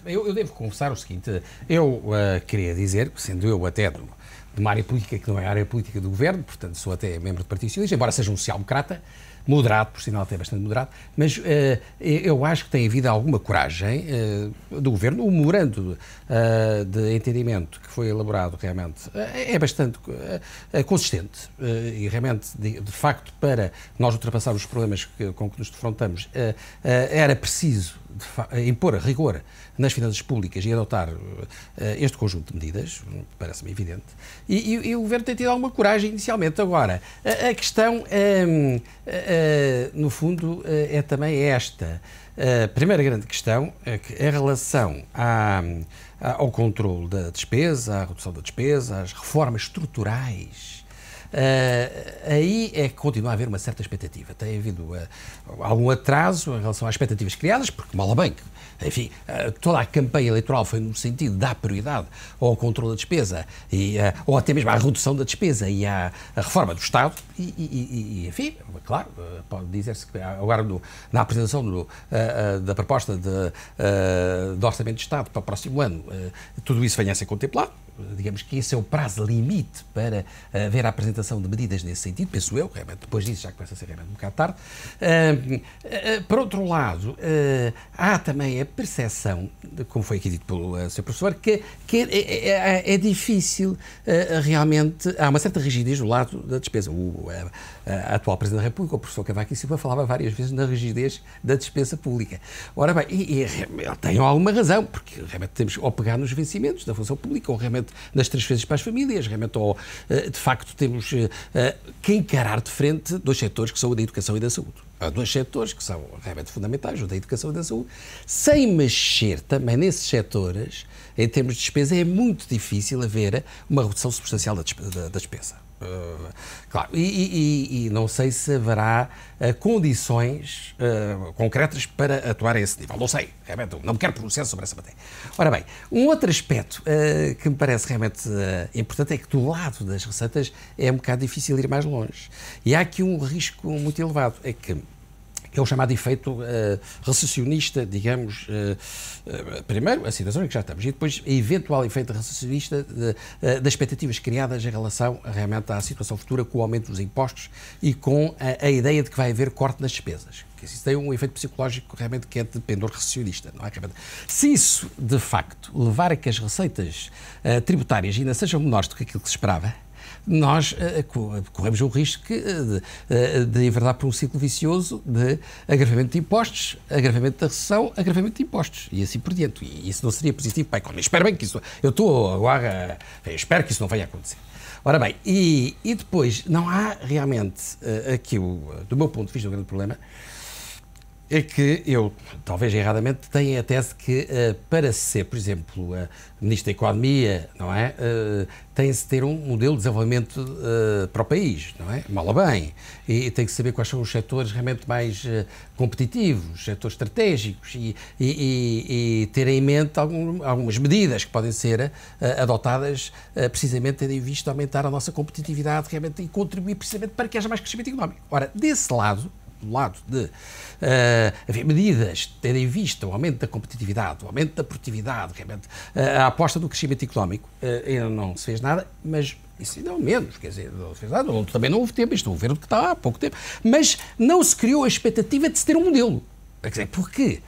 Eu devo confessar o seguinte, eu queria dizer, sendo eu até de uma área política que não é a área política do governo, portanto sou até membro do Partido Socialista, embora seja um social-democrata, moderado, por sinal até bastante moderado, mas eu acho que tem havido alguma coragem do Governo. O memorando de entendimento que foi elaborado realmente é bastante consistente e realmente, de facto, para nós ultrapassarmos os problemas com que nos defrontamos, era preciso impor rigor nas finanças públicas e adotar este conjunto de medidas, parece-me evidente, e o Governo tem tido alguma coragem inicialmente. Agora, a questão, no fundo, é também esta. A primeira grande questão é que, em relação ao controle da despesa, à redução da despesa, às reformas estruturais, aí é que continua a haver uma certa expectativa. Tem havido algum atraso em relação às expectativas criadas, porque, mal ou bem, enfim, toda a campanha eleitoral foi no sentido de dar prioridade ao controle da despesa, ou até mesmo à redução da despesa e à reforma do Estado, enfim, claro, pode dizer-se que agora na apresentação da proposta de Orçamento de Estado para o próximo ano, tudo isso venha a ser contemplado. Digamos que esse é o prazo limite para haver a apresentação de medidas nesse sentido, penso eu, realmente depois disso já começa a ser realmente um bocado tarde. Por outro lado, há também a percepção, como foi aqui dito pelo Sr. Professor, que é difícil realmente, há uma certa rigidez do lado da despesa. A atual Presidente da República, o professor Cavaco e Silva, falava várias vezes na rigidez da despesa pública. Ora bem, ele tem alguma razão, porque realmente temos ou pegar nos vencimentos da função pública, ou realmente nas transferências para as famílias, realmente, ou de facto temos que encarar de frente dois setores que são o da educação e da saúde. Há dois setores que são realmente fundamentais, o da educação e da saúde, sem mexer também nesses setores, em termos de despesa, é muito difícil haver uma redução substancial da despesa. Claro, e não sei se haverá condições concretas para atuar a esse nível. Não sei, realmente, não me quero pronunciar sobre essa matéria. Ora bem, um outro aspecto que me parece realmente importante é que do lado das receitas é um bocado difícil ir mais longe. E há aqui um risco muito elevado, é que é o chamado efeito recessionista, digamos, primeiro a situação em que já estamos, e depois o eventual efeito recessionista das expectativas criadas em relação realmente à situação futura com o aumento dos impostos e com a ideia de que vai haver corte nas despesas. Isso tem um efeito psicológico realmente que é de pendor recessionista, não é? Se isso, de facto, levar a que as receitas tributárias ainda sejam menores do que aquilo que se esperava, nós corremos o risco de enverdar por um ciclo vicioso de agravamento de impostos, agravamento da recessão, agravamento de impostos e assim por diante. E isso não seria positivo para a economia. Espero bem que isso... Eu estou agora... espero que isso não venha a acontecer. Ora bem, e depois não há realmente aqui, do meu ponto de vista, um grande problema, é que eu, talvez erradamente, tenho a tese que para ser, por exemplo, Ministro da Economia, não é? Tem-se de ter um modelo de desenvolvimento para o país, não é? Mal ou bem. E tem que saber quais são os setores realmente mais competitivos, setores estratégicos e ter em mente algumas medidas que podem ser adotadas precisamente tendo em vista aumentar a nossa competitividade realmente e contribuir precisamente para que haja mais crescimento económico. Ora, desse lado, do lado de haver medidas, ter em vista o aumento da competitividade, o aumento da produtividade, realmente, a aposta do crescimento económico, ainda não se fez nada, mas isso ainda é menos, quer dizer, não se fez nada, também não houve tempo, isto é um governo que está há pouco tempo, mas não se criou a expectativa de se ter um modelo. Quer dizer, porque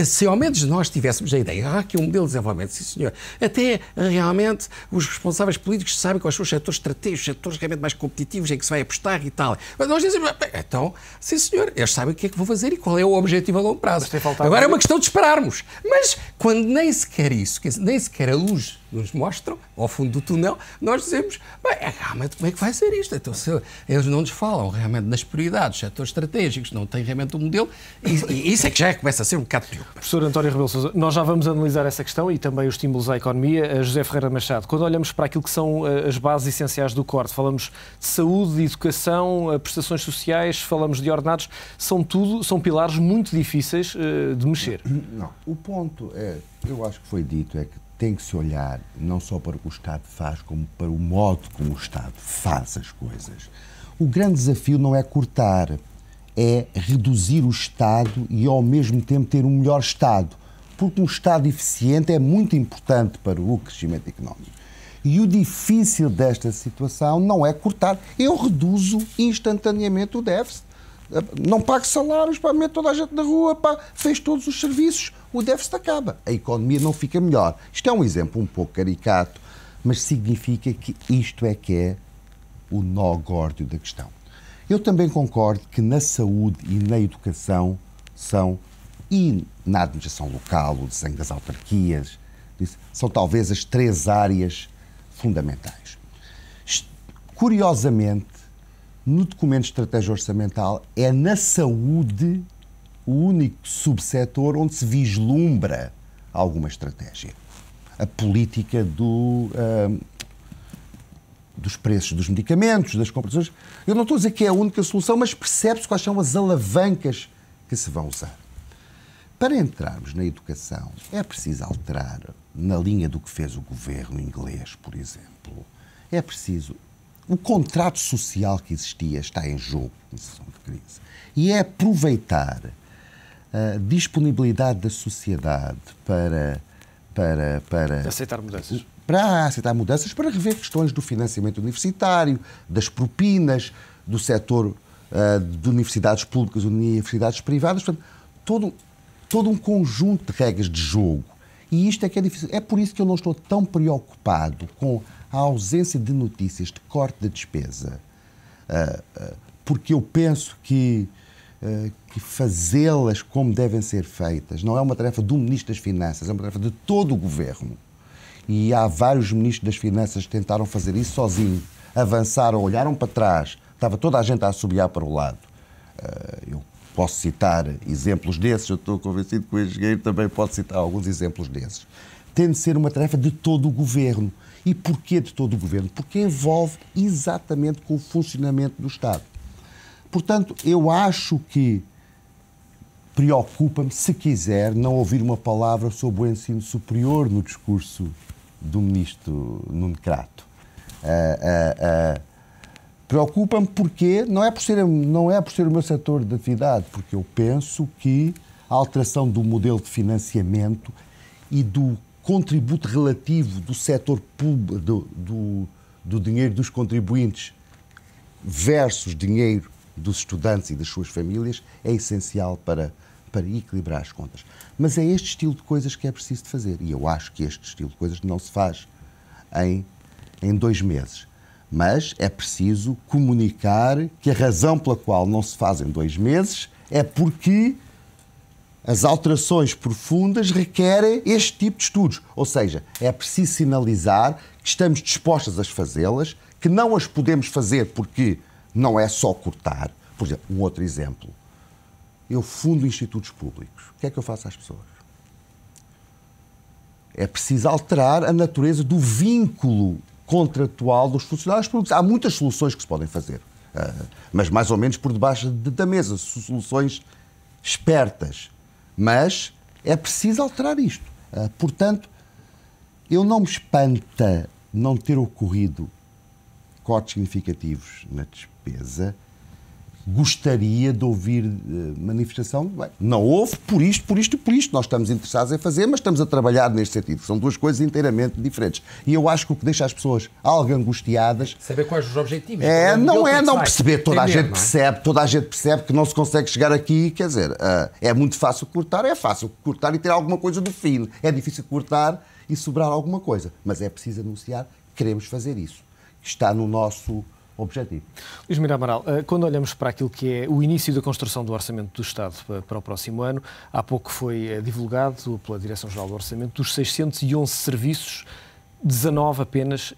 se ao menos nós tivéssemos a ideia, que um modelo de desenvolvimento, sim senhor, até realmente os responsáveis políticos sabem quais são os setores estratégicos, os setores realmente mais competitivos em que se vai apostar e tal. Mas nós dizemos, então, sim senhor, eles sabem o que é que vão fazer e qual é o objetivo a longo prazo. Agora é uma questão de esperarmos. Mas quando nem sequer isso, nem sequer a luz nos mostram, ao fundo do túnel, nós dizemos, bem, realmente como é que vai ser isto? Então, se eles não nos falam realmente nas prioridades, setores estratégicos, não têm realmente um modelo, e isso é que já começa a ser um bocado pior. Professor António Rebelo de Sousa, nós já vamos analisar essa questão e também os estímulos à economia. José Ferreira Machado, quando olhamos para aquilo que são as bases essenciais do corte, falamos de saúde, de educação, prestações sociais, falamos de ordenados, são pilares muito difíceis de mexer. Não, o ponto é, eu acho que foi dito, é que tem que se olhar não só para o que o Estado faz, como para o modo como o Estado faz as coisas. O grande desafio não é cortar, é reduzir o Estado e ao mesmo tempo ter um melhor Estado. porque um Estado eficiente é muito importante para o crescimento económico. E o difícil desta situação não é cortar. Eu reduzo instantaneamente o déficit. Não pago salários, meto toda a gente na rua, fez todos os serviços, o déficit acaba. A economia não fica melhor. Isto é um exemplo um pouco caricato, mas significa que isto é que é o nó górdio da questão. Eu também concordo que na saúde e na educação e na administração local, o desenho das autarquias, são talvez as 3 áreas fundamentais. Curiosamente, no documento de estratégia orçamental, é na saúde o único subsetor onde se vislumbra alguma estratégia. A política dos preços dos medicamentos, das compensações. Eu não estou a dizer que é a única solução, mas percebe-se quais são as alavancas que se vão usar. Para entrarmos na educação, é preciso alterar, na linha do que fez o governo inglês, por exemplo, é preciso... O contrato social que existia está em jogo na situação de crise. E é aproveitar a disponibilidade da sociedade para aceitar mudanças. Para aceitar mudanças, para rever questões do financiamento universitário, das propinas, do setor de universidades públicas e universidades privadas. Portanto, todo um conjunto de regras de jogo. E isto é que é difícil. É por isso que eu não estou tão preocupado com a ausência de notícias de corte da despesa, porque eu penso que fazê-las como devem ser feitas não é uma tarefa do Ministro das Finanças, é uma tarefa de todo o Governo. E há vários Ministros das Finanças que tentaram fazer isso sozinhos, avançaram, olharam para trás, estava toda a gente a assobiar para o lado. Eu posso citar exemplos desses, eu estou convencido que o engenheiro também pode citar alguns exemplos desses. Tem de ser uma tarefa de todo o Governo. E porquê de todo o Governo? Porque envolve exatamente com o funcionamento do Estado. Portanto, eu acho que preocupa-me, se quiser, não ouvir uma palavra sobre o ensino superior no discurso do Ministro Nuno Crato. Preocupa-me porque não é por ser o meu setor de atividade, porque eu penso que a alteração do modelo de financiamento e do contributo relativo do setor público, do dinheiro dos contribuintes versus dinheiro dos estudantes e das suas famílias é essencial para equilibrar as contas. Mas é este estilo de coisas que é preciso de fazer. E eu acho que este estilo de coisas não se faz em 2 meses. Mas é preciso comunicar que a razão pela qual não se faz em 2 meses é porque as alterações profundas requerem este tipo de estudos. Ou seja, é preciso sinalizar que estamos dispostos a fazê-las, que não as podemos fazer porque não é só cortar. Por exemplo, um outro exemplo. Eu fundo institutos públicos. O que é que eu faço às pessoas? É preciso alterar a natureza do vínculo contratual dos funcionários públicos. Há muitas soluções que se podem fazer, mas mais ou menos por debaixo da mesa. Soluções espertas. Mas é preciso alterar isto. Portanto, eu não me espanta não ter ocorrido cortes significativos na despesa. Gostaria de ouvir manifestação. Bem, não houve, por isto. Nós estamos interessados em fazer, mas estamos a trabalhar neste sentido. São 2 coisas inteiramente diferentes. E eu acho que o que deixa as pessoas algo angustiadas... Saber quais os objetivos. Não perceber. Toda a gente percebe que não se consegue chegar aqui. Quer dizer, é muito fácil cortar. É fácil cortar e ter alguma coisa do fim. É difícil cortar e sobrar alguma coisa. Mas é preciso anunciar que queremos fazer isso. Está no nosso objetivo. Luís Mira Amaral, quando olhamos para aquilo que é o início da construção do Orçamento do Estado para o próximo ano, há pouco foi divulgado pela Direção-Geral do Orçamento dos 611 serviços, 19 apenas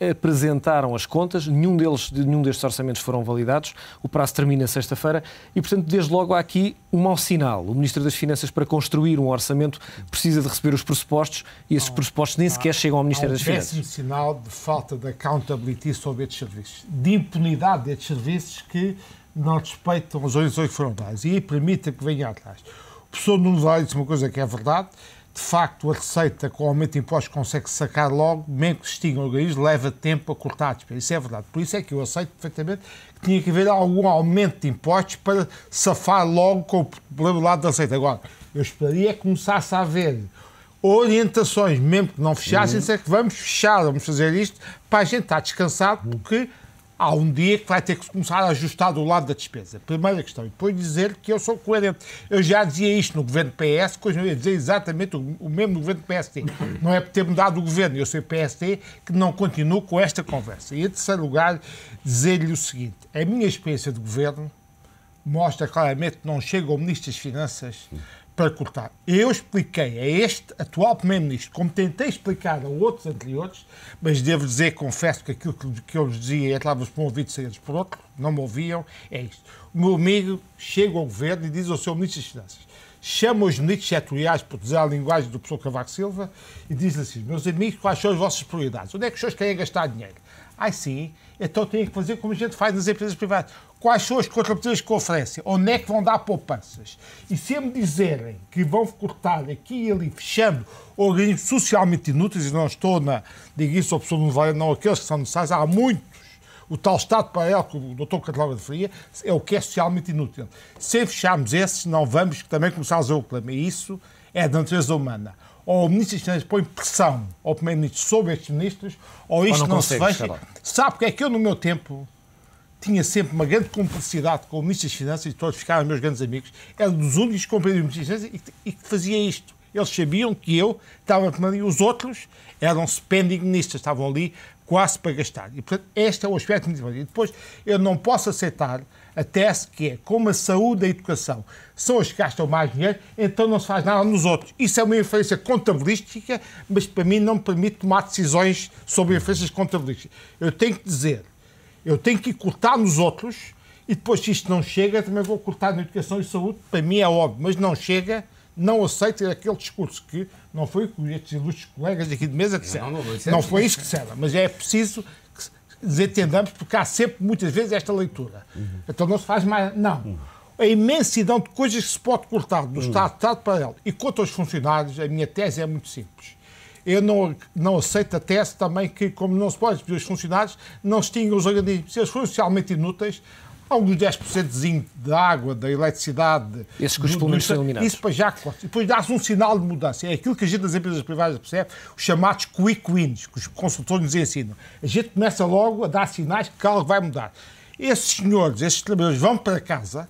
apresentaram as contas, nenhum destes orçamentos foram validados, o prazo termina sexta-feira e, portanto, desde logo há aqui um mau sinal. O Ministro das Finanças, para construir um orçamento, precisa de receber os pressupostos e esses pressupostos nem sequer chegam ao Ministério das Finanças. É um péssimo sinal de falta de accountability sobre estes serviços, de impunidade destes serviços que não respeitam as orientações que foram dadas e aí permitem que venham atrás. O professor Nuno Vale disse uma coisa que é verdade. De facto, a receita com o aumento de impostos consegue sacar logo, mesmo que se extinga o organismo, leva tempo a cortar a despesa. Isso é verdade. Por isso é que eu aceito perfeitamente que tinha que haver algum aumento de impostos para safar logo com o problema do lado da receita. Agora, Eu esperaria que começasse a haver orientações, mesmo que não fechassem, dizer que vamos fechar, vamos fazer isto, para a gente estar descansado, porque há um dia que vai ter que começar a ajustar do lado da despesa. Primeira questão. E depois dizer que eu sou coerente. Eu já dizia isto no governo PS, depois eu ia dizer exatamente o mesmo no governo PSD. Não é por ter mudado o governo, eu sou PSD, que não continuo com esta conversa. E, em terceiro lugar, dizer-lhe o seguinte. A minha experiência de governo mostra claramente que não chega ao Ministro das Finanças para cortar. Eu expliquei a este atual Primeiro-Ministro, como tentei explicar a outros anteriores, mas devo dizer, confesso que aquilo que eu lhes dizia entrava-vos por um ouvido e saía-vos por outro, não me ouviam, é isto. O meu amigo chega ao governo e diz ao seu Ministro das Finanças, chama os ministros setoriais, por dizer a linguagem do professor Cavaco Silva, e diz assim, meus amigos, quais são as vossas prioridades? Onde é que os senhores querem gastar dinheiro? Sim, então têm que fazer como a gente faz nas empresas privadas. Quais são as contrapartidas que oferecem? Onde é que vão dar poupanças? E se me dizerem que vão cortar aqui e ali, fechando organismos socialmente inúteis, e não estou digo isso ao professor Novaes, não aqueles que são necessários, há muitos. O tal Estado paralelo que o Dr. Catalão referia é o que é socialmente inútil. Se fecharmos esses, não vamos também começar a usar o problema. E isso é da natureza humana. Ou o Ministro das Finanças põe pressão ao Primeiro-Ministro sobre estes ministros, ou isto não se fecha. Sabe porque é que eu, no meu tempo, tinha sempre uma grande cumplicidade com o Ministro das Finanças e todos ficaram meus grandes amigos. Era dos únicos que compreendiam o Ministro das Finanças e que fazia isto. Eles sabiam que eu estava a tomar e os outros eram spending ministers, estavam ali quase para gastar. E, portanto, este é o aspecto muito importante. E depois, eu não posso aceitar a tese que é, como a saúde e a educação são as que gastam mais dinheiro, então não se faz nada nos outros. Isso é uma inferência contabilística, mas para mim não me permite tomar decisões sobre inferências contabilísticas. Eu tenho que dizer, eu tenho que cortar nos outros e depois, se isto não chega, também vou cortar na educação e saúde. Para mim é óbvio, mas não chega, não aceito aquele discurso que não foi o que estes ilustres colegas aqui de mesa disseram. Não foi isso que disseram, mas é preciso desentendamos, porque há sempre, muitas vezes, esta leitura. Então não se faz mais... Não. A imensidão de coisas que se pode cortar do Estado paralelo. E quanto aos funcionários, a minha tese é muito simples. Eu não aceito a tese também que, como não se pode pedir os funcionários, não se extinguem os organismos. Se eles forem socialmente inúteis, alguns 10% da água, da eletricidade... Esses custos pelo menos são eliminados. Isso para já corta. E depois dá-se um sinal de mudança. É aquilo que a gente das empresas privadas percebe, os chamados quick wins, que os consultores nos ensinam. A gente começa logo a dar sinais que algo vai mudar. Esses senhores, esses trabalhadores vão para casa,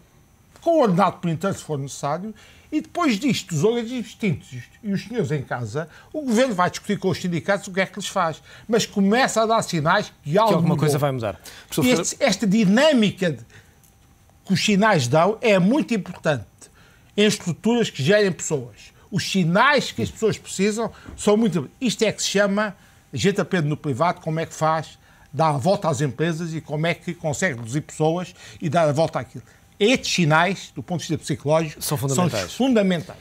com o ordenado por inteiro, se for necessário, e depois disto, os organismos extintos e os senhores em casa, o governo vai discutir com os sindicatos o que é que lhes faz. Mas começa a dar sinais que algo alguma coisa vai mudar. Esta dinâmica que os sinais dão é muito importante em estruturas que gerem pessoas. Os sinais que as pessoas precisam são muito importantes. Isto é que se chama, a gente aprende no privado como é que faz, dar a volta às empresas e como é que consegue reduzir pessoas e dar a volta àquilo. Estes sinais, do ponto de vista psicológico, são fundamentais. São fundamentais.